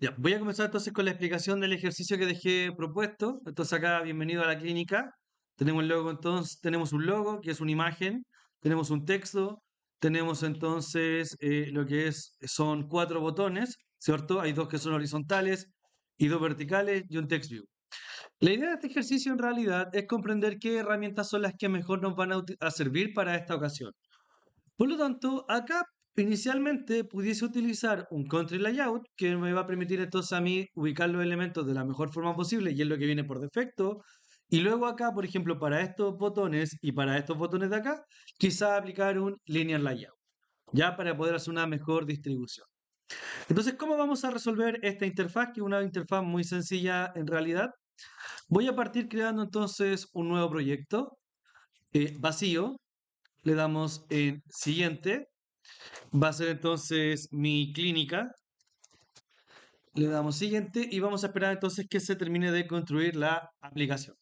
Ya, voy a comenzar entonces con la explicación del ejercicio que dejé propuesto. Entonces acá, bienvenido a la clínica. Tenemos el logo, entonces, tenemos un logo que es una imagen, tenemos un texto, tenemos entonces lo que son cuatro botones, ¿cierto? Hay dos que son horizontales y dos verticales y un text view. La idea de este ejercicio en realidad es comprender qué herramientas son las que mejor nos van a servir para esta ocasión. Por lo tanto, acá inicialmente pudiese utilizar un country layout que me va a permitir entonces a mí ubicar los elementos de la mejor forma posible y es lo que viene por defecto. Y luego acá, por ejemplo, para estos botones y para estos botones de acá, quizá aplicar un linear layout, ya para poder hacer una mejor distribución. Entonces, ¿cómo vamos a resolver esta interfaz? Que es una interfaz muy sencilla en realidad. Voy a partir creando entonces un nuevo proyecto vacío. Le damos en siguiente. Va a ser entonces mi clínica. Le damos siguiente y vamos a esperar entonces que se termine de construir la aplicación.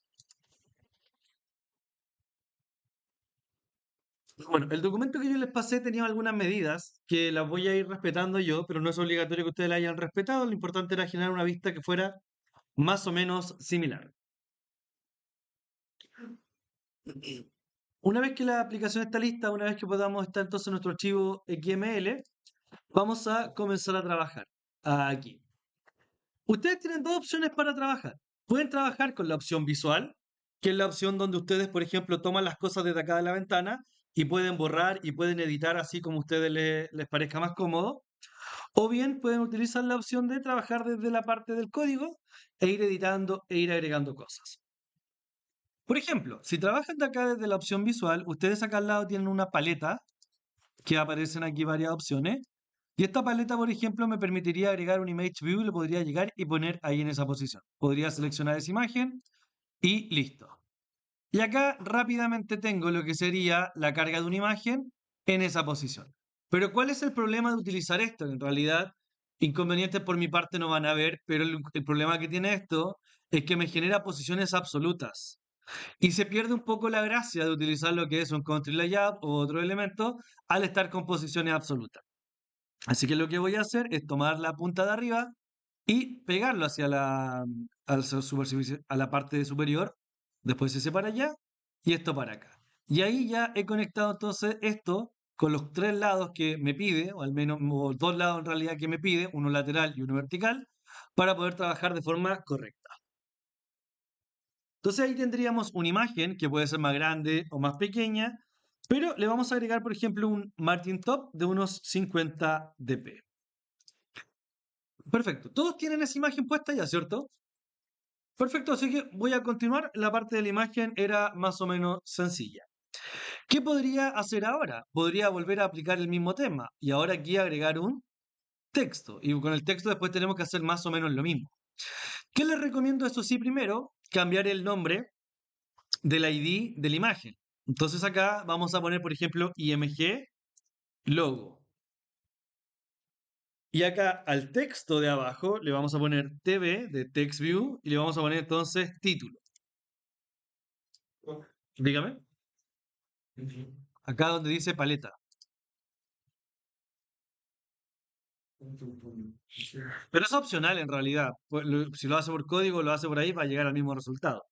Bueno, el documento que yo les pasé tenía algunas medidas que las voy a ir respetando yo, pero no es obligatorio que ustedes la hayan respetado. Lo importante era generar una vista que fuera más o menos similar. Una vez que la aplicación está lista, una vez que podamos estar entonces en nuestro archivo XML, vamos a comenzar a trabajar aquí. Ustedes tienen dos opciones para trabajar. Pueden trabajar con la opción visual, que es la opción donde ustedes, por ejemplo, toman las cosas desde acá de la ventana y pueden borrar y pueden editar así como a ustedes les parezca más cómodo. O bien pueden utilizar la opción de trabajar desde la parte del código e ir editando e ir agregando cosas. Por ejemplo, si trabajan de acá desde la opción visual, ustedes acá al lado tienen una paleta que aparecen aquí varias opciones. Y esta paleta, por ejemplo, me permitiría agregar un image view y lo podría llegar y poner ahí en esa posición. Podría seleccionar esa imagen y listo. Y acá rápidamente tengo lo que sería la carga de una imagen en esa posición. Pero ¿cuál es el problema de utilizar esto? En realidad, inconvenientes por mi parte no van a haber, pero el problema que tiene esto es que me genera posiciones absolutas. Y se pierde un poco la gracia de utilizar lo que es un country layout o otro elemento al estar con posiciones absolutas. Así que lo que voy a hacer es tomar la punta de arriba y pegarlo hacia a la parte superior, después ese para allá y esto para acá. Y ahí ya he conectado entonces esto con los tres lados que me pide, o al menos o dos lados en realidad que me pide, uno lateral y uno vertical, para poder trabajar de forma correcta. Entonces ahí tendríamos una imagen que puede ser más grande o más pequeña, pero le vamos a agregar, por ejemplo, un margin top de unos 50 dp. Perfecto. Todos tienen esa imagen puesta ya, ¿cierto? Perfecto, así que voy a continuar. La parte de la imagen era más o menos sencilla. ¿Qué podría hacer ahora? Podría volver a aplicar el mismo tema y ahora aquí agregar un texto. Y con el texto después tenemos que hacer más o menos lo mismo. ¿Qué les recomiendo? Eso sí, primero, cambiar el nombre del ID de la imagen. Entonces acá vamos a poner, por ejemplo, IMG logo. Y acá al texto de abajo le vamos a poner TV de Text View y le vamos a poner entonces título. Dígame. Acá donde dice paleta. Pero es opcional en realidad. Pues, si lo hace por código, lo hace por ahí, va a llegar al mismo resultado.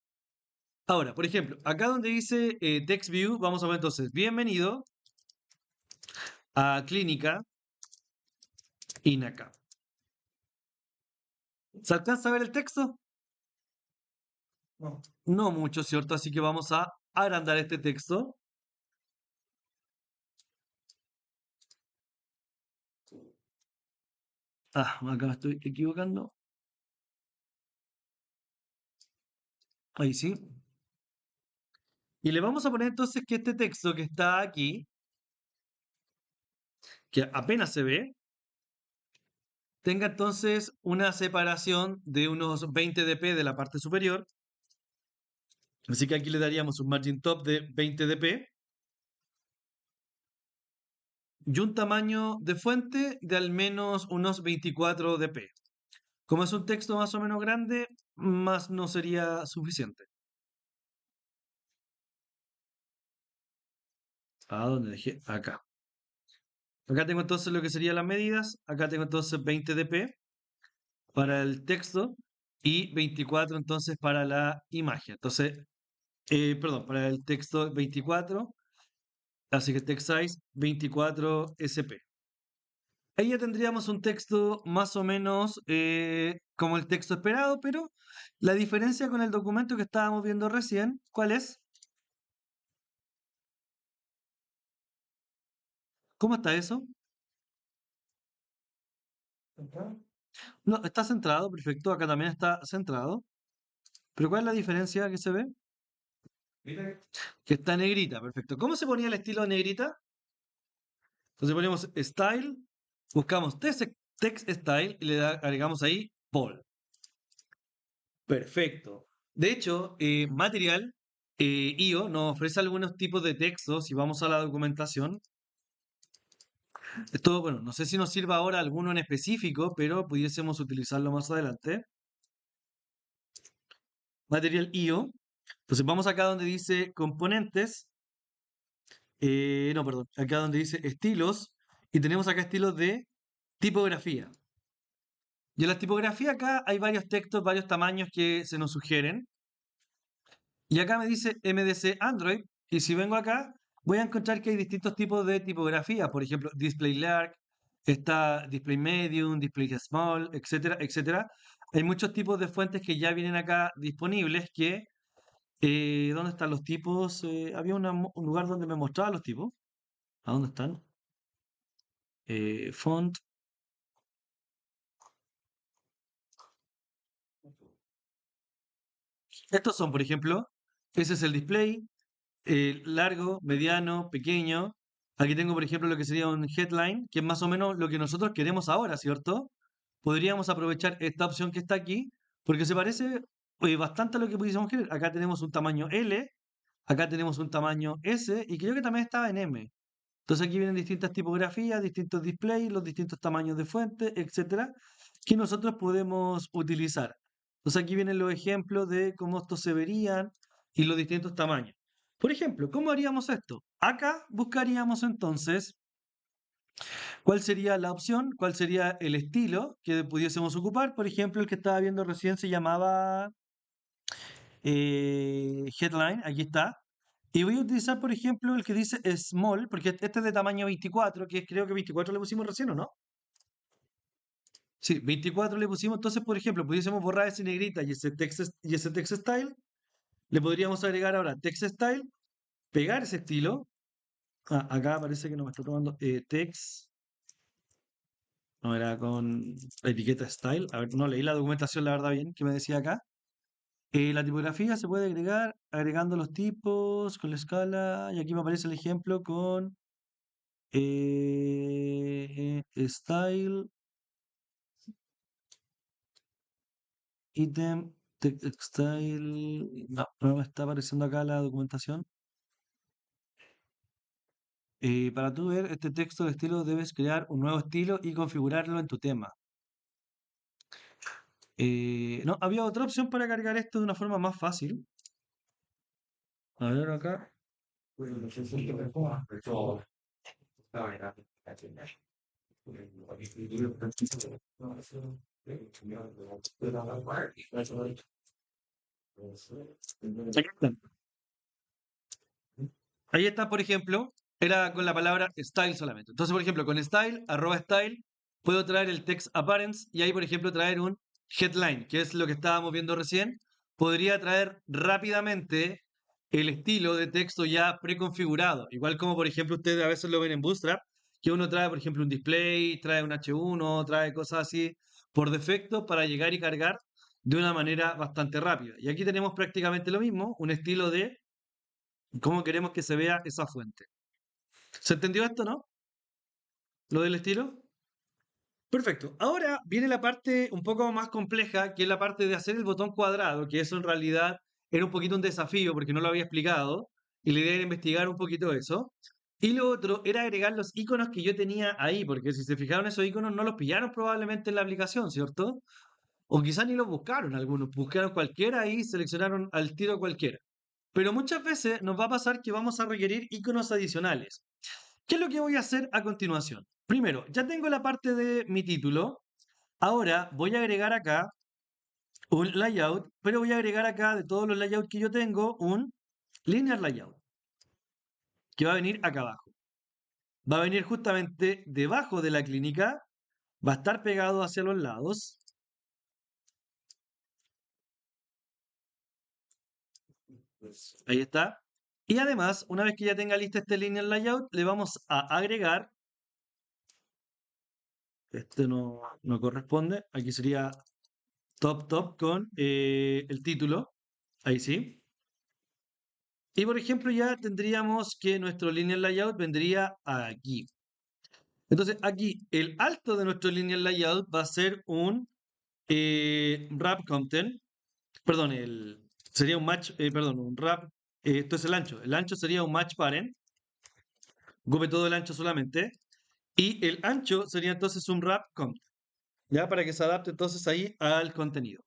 Ahora, por ejemplo, acá donde dice Text View, vamos a ver entonces, bienvenido a Clínica INACA. ¿Se alcanza a ver el texto? No mucho, ¿cierto? Así que vamos a agrandar este texto. Ah, acá me estoy equivocando. Ahí sí. Y le vamos a poner entonces que este texto que está aquí, que apenas se ve, tenga entonces una separación de unos 20 dp de la parte superior. Así que aquí le daríamos un margin top de 20 dp y un tamaño de fuente de al menos unos 24 dp. Como es un texto más o menos grande, más no sería suficiente. ¿A dónde dejé? Acá. Acá tengo entonces lo que serían las medidas. Acá tengo entonces 20 dp. para el texto y 24 entonces para la imagen. Entonces, perdón, para el texto 24, así que text size 24 SP. Ahí ya tendríamos un texto más o menos como el texto esperado, pero la diferencia con el documento que estábamos viendo recién, ¿cuál es? ¿Cómo está eso? No, está centrado, perfecto. Acá también está centrado. Pero ¿cuál es la diferencia que se ve? Que está negrita, perfecto. ¿Cómo se ponía el estilo negrita? Entonces ponemos style, buscamos text style y agregamos ahí bold. Perfecto. De hecho, Material IO nos ofrece algunos tipos de textos. Si vamos a la documentación, esto, bueno, no sé si nos sirva ahora alguno en específico, pero pudiésemos utilizarlo más adelante. Material IO. Entonces vamos acá donde dice componentes. No, perdón. Acá donde dice estilos. Y tenemos acá estilos de tipografía. Y en la tipografía acá hay varios textos, varios tamaños que se nos sugieren. Y acá me dice MDC Android. Y si vengo acá, voy a encontrar que hay distintos tipos de tipografía. Por ejemplo, Display Large, está Display Medium, Display Small, etcétera, etcétera. Hay muchos tipos de fuentes que ya vienen acá disponibles que... ¿dónde están los tipos? Había un lugar donde me mostraba los tipos. ¿A dónde están? Font. Estos son, por ejemplo, ese es el display, largo, mediano, pequeño. Aquí tengo, por ejemplo, lo que sería un headline, que es más o menos lo que nosotros queremos ahora, ¿cierto? Podríamos aprovechar esta opción que está aquí, porque se parece bastante a lo que pudiésemos querer. Acá tenemos un tamaño L, acá tenemos un tamaño S, y creo que también estaba en M. Entonces aquí vienen distintas tipografías, distintos displays, los distintos tamaños de fuente, etcétera, que nosotros podemos utilizar. Entonces aquí vienen los ejemplos de cómo estos se verían y los distintos tamaños. Por ejemplo, ¿cómo haríamos esto? Acá buscaríamos entonces cuál sería la opción, cuál sería el estilo que pudiésemos ocupar. Por ejemplo, el que estaba viendo recién se llamaba headline, aquí está. Y voy a utilizar, por ejemplo, el que dice small, porque este es de tamaño 24, que creo que 24 le pusimos recién, ¿o no? Sí, 24 le pusimos. Entonces, por ejemplo, pudiésemos borrar ese negrita y ese text style. Le podríamos agregar ahora text style, pegar ese estilo. Ah, acá parece que no me está tomando text. No era con la etiqueta style. A ver, no leí la documentación, la verdad, bien, que me decía acá. La tipografía se puede agregar agregando los tipos con la escala. Y aquí me aparece el ejemplo con style, item, textile. No, no me está apareciendo acá la documentación. Para tú ver este texto de estilo, debes crear un nuevo estilo y configurarlo en tu tema. No, había otra opción para cargar esto de una forma más fácil. A ver acá. Aquí está. Ahí está, por ejemplo, era con la palabra style solamente. Entonces, por ejemplo, con style, @style, puedo traer el text appearance y ahí, por ejemplo, traer un headline, que es lo que estábamos viendo recién. Podría traer rápidamente el estilo de texto ya preconfigurado. Igual como, por ejemplo, ustedes a veces lo ven en Bootstrap, que uno trae, por ejemplo, un display, trae un H1, trae cosas así por defecto para llegar y cargar de una manera bastante rápida. Y aquí tenemos prácticamente lo mismo, un estilo de cómo queremos que se vea esa fuente. ¿Se entendió esto, no? ¿Lo del estilo? Perfecto. Ahora viene la parte un poco más compleja, que es la parte de hacer el botón cuadrado, que eso en realidad era un poquito un desafío porque no lo había explicado, y la idea era investigar un poquito eso. Y lo otro era agregar los iconos que yo tenía ahí, porque si se fijaron esos iconos no los pillaron probablemente en la aplicación, ¿cierto? O quizás ni los buscaron algunos, buscaron cualquiera y seleccionaron al tiro cualquiera. Pero muchas veces nos va a pasar que vamos a requerir iconos adicionales. ¿Qué es lo que voy a hacer a continuación? Primero, ya tengo la parte de mi título. Ahora voy a agregar acá un layout, pero voy a agregar acá de todos los layouts que yo tengo un linear layout, que va a venir acá abajo. Va a venir justamente debajo de la clínica, va a estar pegado hacia los lados. Ahí está. Y además, una vez que ya tenga lista este linear layout, le vamos a agregar, este no corresponde, aquí sería top con el título, ahí sí. Y por ejemplo, ya tendríamos que nuestro linear layout vendría aquí. Entonces, aquí el alto de nuestro linear layout va a ser un wrap content, perdón, sería un match, perdón, un wrap, esto es el ancho. El ancho sería un match parent, ocupe todo el ancho solamente. Y el ancho sería entonces un wrap content, ya para que se adapte entonces ahí al contenido.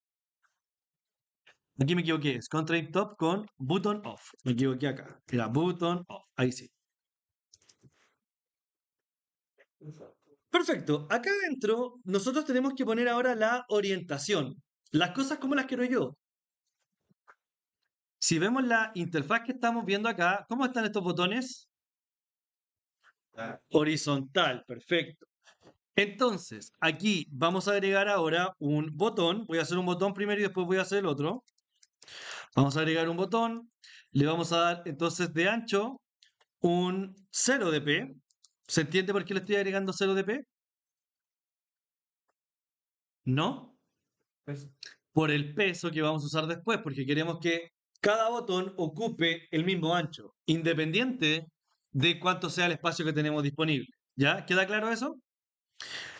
Aquí me equivoqué, es constraint top con button off. Me equivoqué acá. Era button off. Ahí sí. Perfecto. Acá adentro nosotros tenemos que poner ahora la orientación. Las cosas como las quiero yo. Si vemos la interfaz que estamos viendo acá, ¿cómo están estos botones? Horizontal, perfecto. Entonces, aquí vamos a agregar ahora un botón. Voy a hacer un botón primero y después voy a hacer el otro. Vamos a agregar un botón. Le vamos a dar entonces de ancho un 0 dp. ¿Se entiende por qué le estoy agregando 0 dp? No. Por el peso que vamos a usar después, porque queremos que cada botón ocupe el mismo ancho, independiente de cuánto sea el espacio que tenemos disponible. ¿Ya? ¿Queda claro eso?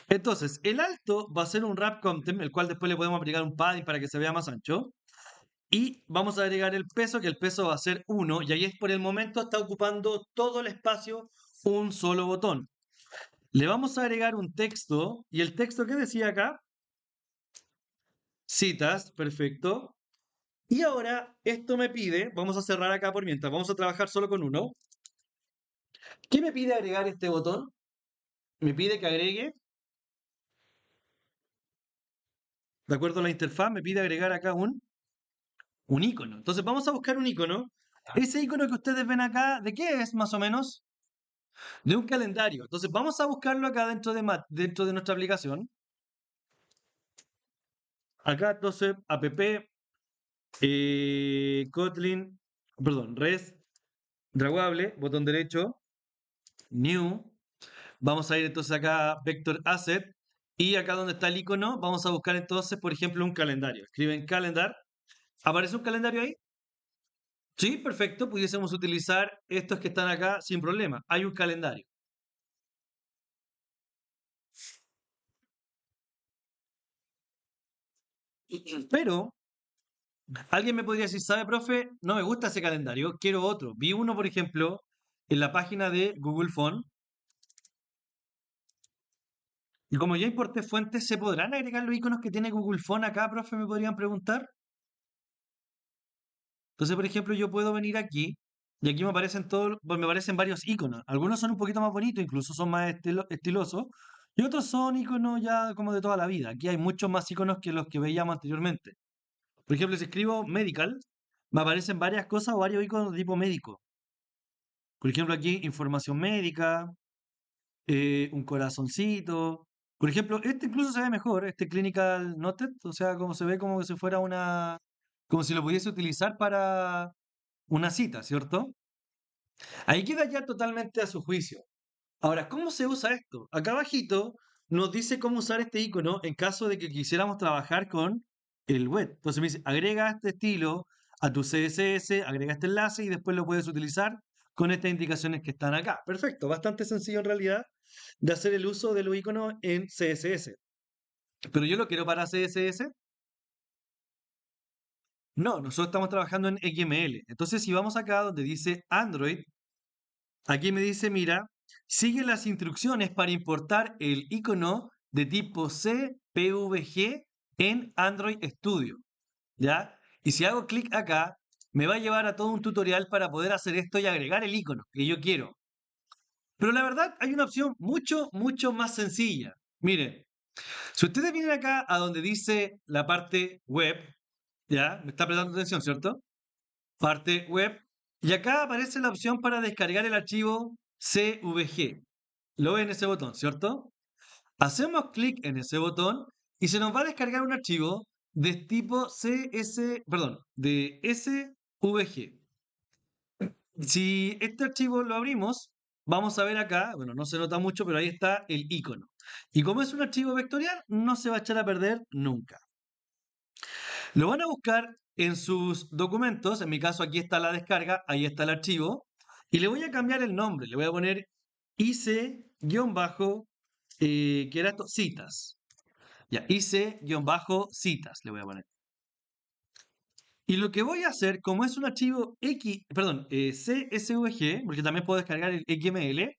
Entonces, el alto va a ser un wrap content, el cual después le podemos aplicar un padding para que se vea más ancho. Y vamos a agregar el peso, que el peso va a ser 1, y ahí es por el momento está ocupando todo el espacio un solo botón. Le vamos a agregar un texto, y el texto que decía acá, citas, perfecto. Y ahora esto me pide, vamos a cerrar acá por mientras, vamos a trabajar solo con uno. ¿Qué me pide agregar este botón? Me pide que agregue, de acuerdo a la interfaz, me pide agregar acá un icono. Entonces vamos a buscar un icono. Ese icono que ustedes ven acá, ¿de qué es más o menos? De un calendario. Entonces vamos a buscarlo acá dentro de nuestra aplicación. Acá entonces app Kotlin, perdón, res, draguable, botón derecho, new. Vamos a ir entonces acá a vector asset y acá donde está el icono vamos a buscar entonces, por ejemplo, un calendario. Escriben calendar. ¿Aparece un calendario ahí? Sí, perfecto. Pudiésemos utilizar estos que están acá sin problema. Hay un calendario. Pero alguien me podría decir, ¿sabe, profe? No me gusta ese calendario, quiero otro. Vi uno, por ejemplo, en la página de Google Phone. Y como ya importé fuentes, ¿se podrán agregar los iconos que tiene Google Phone acá, profe? Me podrían preguntar. Entonces, por ejemplo, yo puedo venir aquí y aquí me aparecen todos, pues, me aparecen varios iconos. Algunos son un poquito más bonitos, incluso son más estilosos, y otros son iconos ya como de toda la vida. Aquí hay muchos más iconos que los que veíamos anteriormente. Por ejemplo, si escribo medical, me aparecen varias cosas o varios iconos de tipo médico. Por ejemplo, aquí información médica, un corazoncito. Por ejemplo, este incluso se ve mejor, este Clinical Noted, o sea, como se ve como si fuera como si lo pudiese utilizar para una cita, ¿cierto? Ahí queda ya totalmente a su juicio. Ahora, ¿cómo se usa esto? Acá abajito nos dice cómo usar este icono en caso de que quisiéramos trabajar con el web. Entonces me dice, agrega este estilo a tu CSS, agrega este enlace y después lo puedes utilizar con estas indicaciones que están acá. Perfecto, bastante sencillo en realidad de hacer el uso de los iconos en CSS. Pero yo lo quiero para CSS. No, nosotros estamos trabajando en XML. Entonces, si vamos acá donde dice Android, aquí me dice, mira, sigue las instrucciones para importar el icono de tipo CPVG en Android Studio, ¿ya? Y si hago clic acá, me va a llevar a todo un tutorial para poder hacer esto y agregar el icono que yo quiero. Pero la verdad, hay una opción mucho más sencilla. Mire, Si ustedes vienen acá a donde dice la parte web, ¿ya? Me está prestando atención, ¿cierto? Parte web. Y acá aparece la opción para descargar el archivo CVG. Lo ven ese botón, ¿cierto? Hacemos clic en ese botón y se nos va a descargar un archivo de tipo perdón, de SVG. Si este archivo lo abrimos, vamos a ver acá, bueno, no se nota mucho, pero ahí está el icono. Y como es un archivo vectorial, no se va a echar a perder nunca. Lo van a buscar en sus documentos, en mi caso aquí está la descarga, ahí está el archivo, y le voy a cambiar el nombre, le voy a poner IC-bajo, que era esto, citas. Ya, IC-citas, le voy a poner. Y lo que voy a hacer, como es un archivo CSVG, porque también puedo descargar el XML,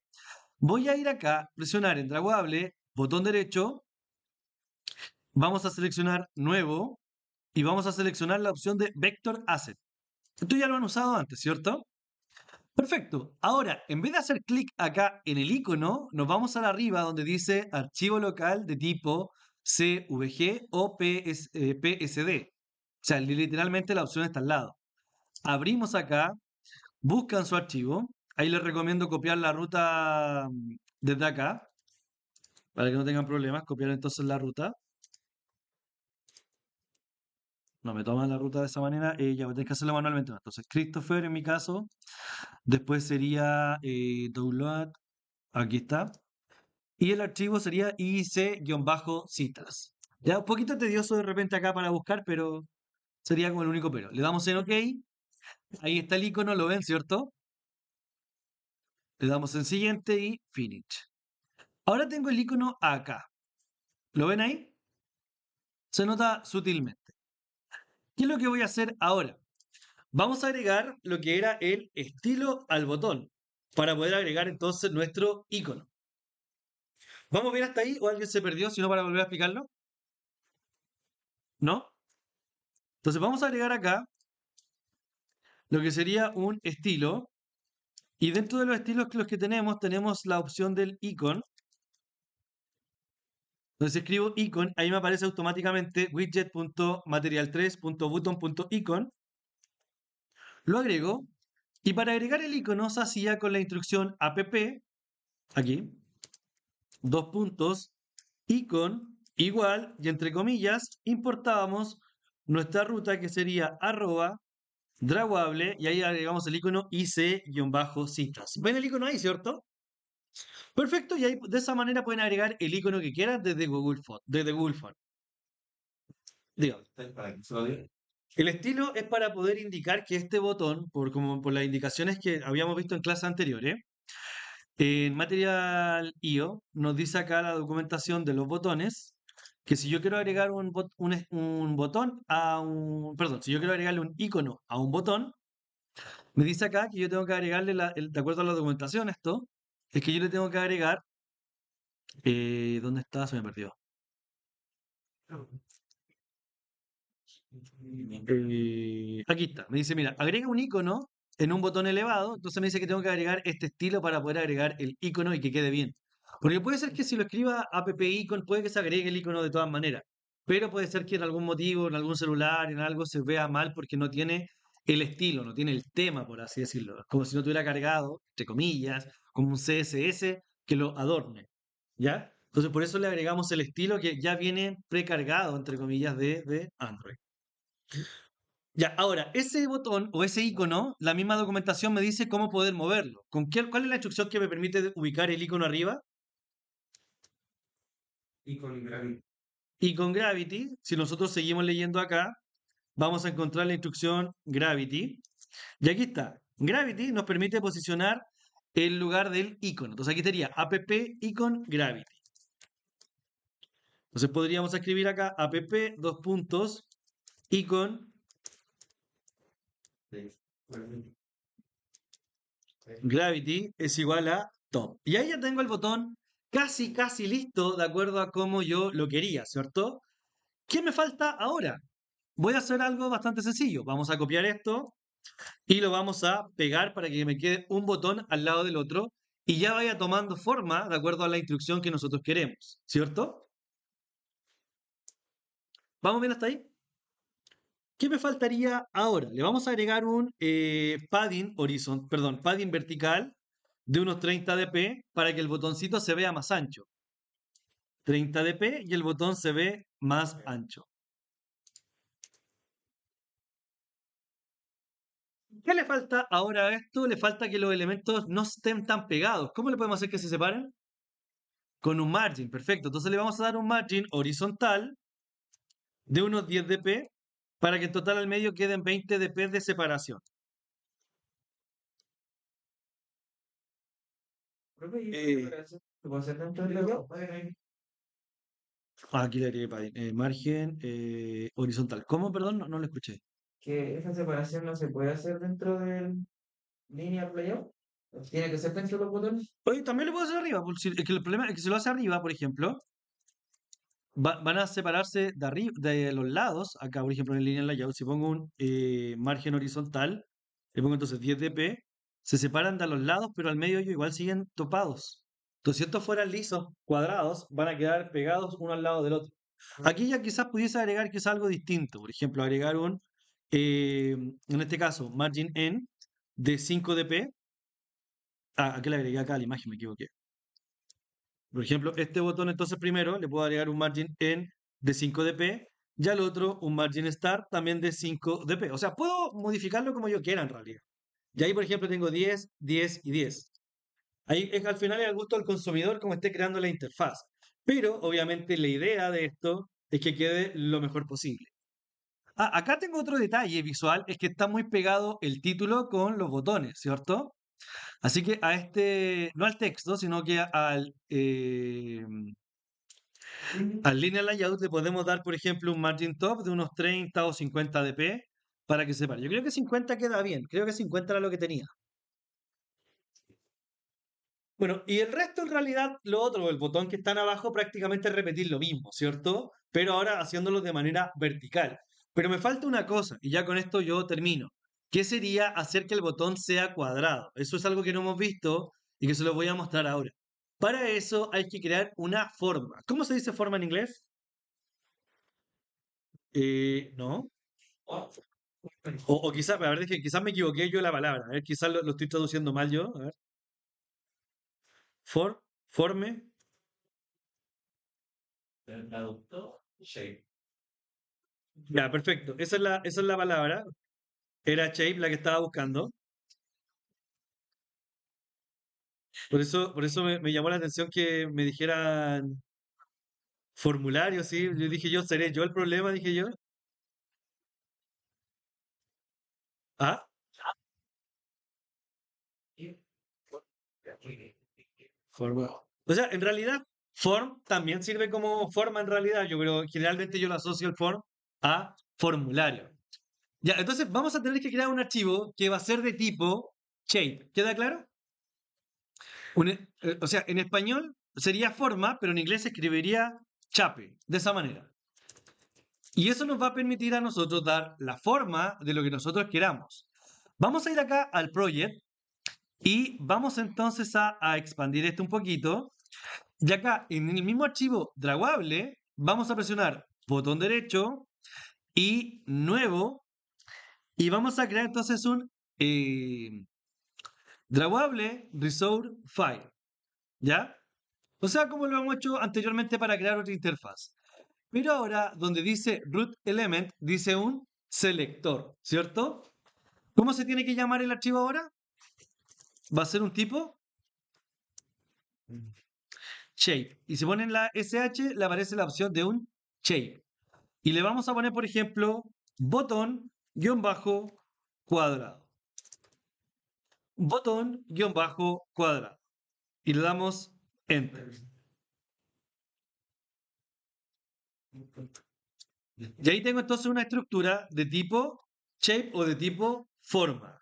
voy a ir acá, presionar en Draguable, botón derecho, vamos a seleccionar Nuevo y vamos a seleccionar la opción de Vector Asset. Esto ya lo han usado antes, ¿cierto? Perfecto. Ahora, en vez de hacer clic acá en el icono, nos vamos a la arriba donde dice archivo local de tipo CVG o PSD. O sea, literalmente la opción está al lado. Abrimos acá, buscan su archivo. Ahí les recomiendo copiar la ruta desde acá, para que no tengan problemas. Copiar entonces la ruta. No me toman la ruta de esa manera, ya voy a tener que hacerlo manualmente. Entonces, Christopher en mi caso, después sería download, aquí está. Y el archivo sería IC-citas. Ya un poquito tedioso de repente acá para buscar, pero sería como el único pero. Le damos en OK, ahí está el icono, lo ven, ¿cierto? Le damos en siguiente y finish. Ahora tengo el icono acá. ¿Lo ven ahí? Se nota sutilmente. ¿Qué es lo que voy a hacer ahora? Vamos a agregar lo que era el estilo al botón para poder agregar entonces nuestro icono. ¿Vamos bien hasta ahí o alguien se perdió? Si no, para volver a explicarlo. ¿No? Entonces vamos a agregar acá lo que sería un estilo. Y dentro de los estilos que los que tenemos la opción del icon. Entonces escribo icon, ahí me aparece automáticamente widget.material3.button.icon. Lo agrego. Y para agregar el icono se hacía con la instrucción app, aquí, dos puntos, icon, igual, y entre comillas, importábamos nuestra ruta que sería arroba, draguable, y ahí agregamos el icono IC-citas. ¿Ven el icono ahí, cierto? Perfecto, y ahí de esa manera pueden agregar el icono que quieran desde Google Phone. Dígame. El estilo es para poder indicar que este botón, como por las indicaciones que habíamos visto en clases anteriores, en Material IO nos dice acá la documentación de los botones, que si yo quiero agregar un botón a un, perdón, si yo quiero agregarle un icono a un botón, me dice acá que yo tengo que agregarle, de acuerdo a la documentación esto, es que yo le tengo que agregar, ¿dónde está? Se me perdió. Aquí está, me dice, mira, agrega un icono en un botón elevado, entonces me dice que tengo que agregar este estilo para poder agregar el icono y que quede bien. Porque puede ser que si lo escriba app icon, puede que se agregue el icono de todas maneras, pero puede ser que en algún motivo, en algún celular, en algo se vea mal porque no tiene el estilo, no tiene el tema, por así decirlo. Es como si no tuviera cargado, entre comillas, como un CSS que lo adorne, ¿ya? Entonces por eso le agregamos el estilo que ya viene precargado, entre comillas, de Android. Ya, ahora, ese botón o ese icono, la misma documentación me dice cómo poder moverlo. ¿Cuál es la instrucción que me permite ubicar el icono arriba? Icon Gravity. Y con Gravity, si nosotros seguimos leyendo acá, vamos a encontrar la instrucción Gravity. Y aquí está. Gravity nos permite posicionar el lugar del icono. Entonces aquí sería app icon Gravity. Entonces podríamos escribir acá app dos puntos icon Gravity es igual a top. Y ahí ya tengo el botón casi, casi listo de acuerdo a cómo yo lo quería, ¿cierto? ¿Qué me falta ahora? Voy a hacer algo bastante sencillo. Vamos a copiar esto y lo vamos a pegar para que me quede un botón al lado del otro y ya vaya tomando forma de acuerdo a la instrucción que nosotros queremos, ¿cierto? ¿Vamos bien hasta ahí? ¿Qué me faltaría ahora? Le vamos a agregar un padding vertical de unos 30 dp para que el botoncito se vea más ancho. 30 dp y el botón se ve más ancho. ¿Qué le falta ahora a esto? Le falta que los elementos no estén tan pegados. ¿Cómo le podemos hacer que se separen? Con un margin, perfecto. Entonces le vamos a dar un margin horizontal de unos 10 dp para que en total al medio queden 20 dp de separación. ¿Se puede hacer dentro del layout? Aquí le agregué margen horizontal. ¿Cómo? Perdón, no lo escuché. Que esa separación no se puede hacer dentro del linear layout. Tiene que ser dentro de los botones. Oye, también lo puedo hacer arriba. Es que el problema es que si lo hace arriba, por ejemplo, van a separarse de arriba, de los lados. Acá, por ejemplo, en el linear layout, si pongo un margen horizontal, le pongo entonces 10 dp, se separan de los lados, pero al medio ellos igual siguen topados. Entonces, si estos fueran lisos, cuadrados, van a quedar pegados uno al lado del otro. Aquí ya quizás pudiese agregar que es algo distinto. Por ejemplo, agregar en este caso, margin n de 5 dp. Ah, aquí le agregué acá a la imagen, me equivoqué. Por ejemplo, este botón entonces primero le puedo agregar un margin en de 5 dp y al otro un margin start también de 5 dp. O sea, puedo modificarlo como yo quiera en realidad. Y ahí, por ejemplo, tengo 10, 10 y 10. Ahí es al final es al gusto del consumidor como esté creando la interfaz. Pero obviamente la idea de esto es que quede lo mejor posible. Ah, acá tengo otro detalle visual, es que está muy pegado el título con los botones, ¿cierto? Así que a este, no al texto, sino que al linear layout le podemos dar, por ejemplo, un margin top de unos 30 o 50 dp para que separe. Yo creo que 50 queda bien, creo que 50 era lo que tenía. Bueno, y el resto en realidad, lo otro, el botón que está en abajo, prácticamente es repetir lo mismo, ¿cierto? Pero ahora haciéndolo de manera vertical. Pero me falta una cosa, y ya con esto yo termino. ¿Qué sería hacer que el botón sea cuadrado? Eso es algo que no hemos visto y que se lo voy a mostrar ahora. Para eso hay que crear una forma. ¿Cómo se dice forma en inglés? No. O quizás, la verdad es que quizás me equivoqué yo de la palabra. A ver, quizás lo estoy traduciendo mal yo. A ver. Forme. Adoptó shape. Ya, perfecto. Esa es la palabra. Era shape la que estaba buscando. Por eso me llamó la atención que me dijeran formulario, sí. Yo dije yo, ¿seré yo el problema? Dije yo. Ah, forma. O sea, en realidad, form también sirve como forma en realidad. Yo creo, generalmente yo lo asocio el form a formulario. Ya, entonces vamos a tener que crear un archivo que va a ser de tipo shape. ¿Queda claro? O sea, en español sería forma, pero en inglés se escribiría chape, de esa manera. Y eso nos va a permitir a nosotros dar la forma de lo que nosotros queramos. Vamos a ir acá al project y vamos entonces a expandir esto un poquito. Y acá en el mismo archivo dragable vamos a presionar botón derecho y nuevo y vamos a crear entonces un drawable resource file. ¿Ya? O sea, como lo hemos hecho anteriormente para crear otra interfaz. Pero ahora, donde dice root element, dice un selector, ¿cierto? ¿Cómo se tiene que llamar el archivo ahora? Va a ser un tipo shape. Y si ponen la SH, le aparece la opción de un shape. Y le vamos a poner, por ejemplo, botón guión bajo cuadrado. Botón guión bajo cuadrado. Y le damos enter. Y ahí tengo entonces una estructura de tipo shape o de tipo forma.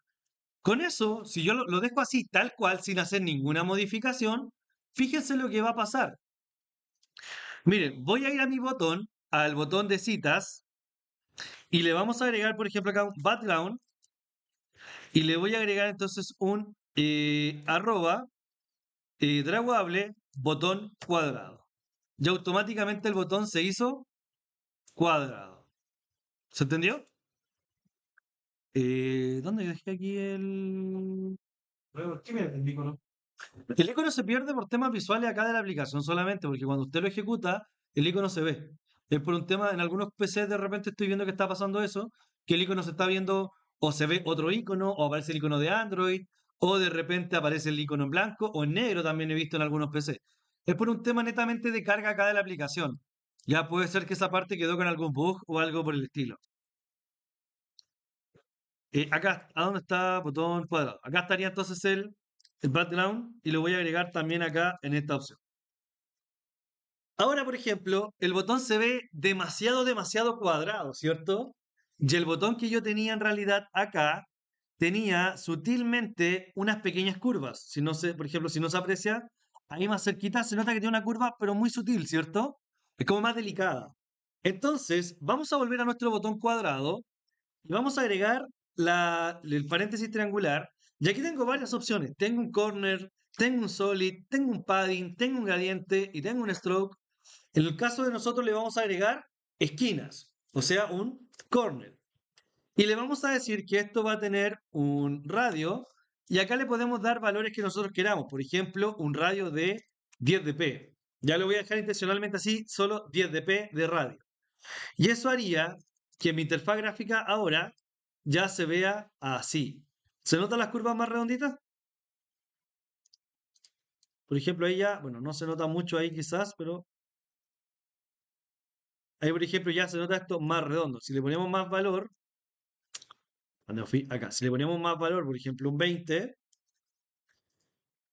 Con eso, si yo lo dejo así, tal cual, sin hacer ninguna modificación, fíjense lo que va a pasar. Miren, voy a ir a mi botón, al botón de citas, y le vamos a agregar, por ejemplo, acá un background, y le voy a agregar entonces un arroba draguable botón cuadrado. Y automáticamente el botón se hizo cuadrado. ¿Se entendió? ¿Dónde dejé aquí el...? ¿Por qué me el icono? El icono se pierde por temas visuales acá de la aplicación solamente, porque cuando usted lo ejecuta, el icono se ve. Es por un tema, en algunos PCs de repente estoy viendo que está pasando eso, que el icono se está viendo o se ve otro icono, o aparece el icono de Android, o de repente aparece el icono en blanco o en negro, también he visto en algunos PCs. Es por un tema netamente de carga acá de la aplicación. Ya puede ser que esa parte quedó con algún bug o algo por el estilo. Acá, ¿a dónde está botón cuadrado? Acá estaría entonces el background y lo voy a agregar también acá en esta opción. Ahora, por ejemplo, el botón se ve demasiado cuadrado, ¿cierto? Y el botón que yo tenía en realidad acá tenía sutilmente unas pequeñas curvas. Si no se, por ejemplo, si no se aprecia, ahí más cerquita se nota que tiene una curva, pero muy sutil, ¿cierto? Es como más delicada. Entonces, vamos a volver a nuestro botón cuadrado y vamos a agregar el paréntesis triangular. Y aquí tengo varias opciones. Tengo un corner, tengo un solid, tengo un padding, tengo un gradiente y tengo un stroke. En el caso de nosotros le vamos a agregar esquinas, o sea, un corner. Y le vamos a decir que esto va a tener un radio y acá le podemos dar valores que nosotros queramos. Por ejemplo, un radio de 10 dp. Ya lo voy a dejar intencionalmente así, solo 10 dp de radio. Y eso haría que mi interfaz gráfica ahora ya se vea así. ¿Se notan las curvas más redonditas? Por ejemplo, ahí ya, bueno, no se nota mucho ahí quizás, pero ahí, por ejemplo, ya se nota esto más redondo. Si le ponemos más valor, cuando fui acá, si le ponemos más valor, por ejemplo, un 20,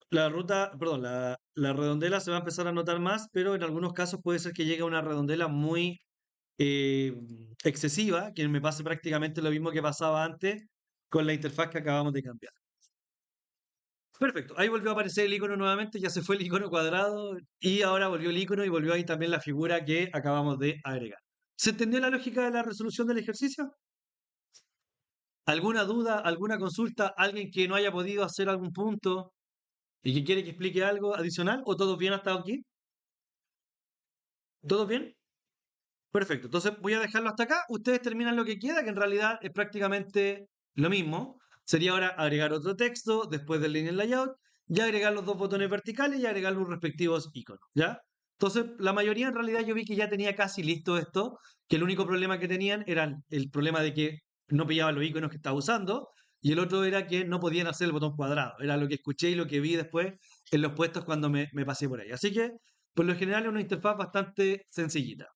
la ruta, perdón, la redondela se va a empezar a notar más, pero en algunos casos puede ser que llegue a una redondela muy eh, excesiva, que me pase prácticamente lo mismo que pasaba antes con la interfaz que acabamos de cambiar. Perfecto, ahí volvió a aparecer el icono nuevamente, ya se fue el icono cuadrado y ahora volvió el icono y volvió ahí también la figura que acabamos de agregar. ¿Se entendió la lógica de la resolución del ejercicio? ¿Alguna duda, alguna consulta, alguien que no haya podido hacer algún punto y que quiere que explique algo adicional o todo bien hasta aquí? ¿Todo bien? Perfecto, entonces voy a dejarlo hasta acá. Ustedes terminan lo que queda, que en realidad es prácticamente lo mismo. Sería ahora agregar otro texto después del linear layout y agregar los dos botones verticales y agregar los respectivos iconos, ¿ya? Entonces, la mayoría en realidad yo vi que ya tenía casi listo esto, que el único problema que tenían era el problema de que no pillaban los iconos que estaba usando y el otro era que no podían hacer el botón cuadrado. Era lo que escuché y lo que vi después en los puestos cuando me pasé por ahí. Así que, por lo general, es una interfaz bastante sencillita.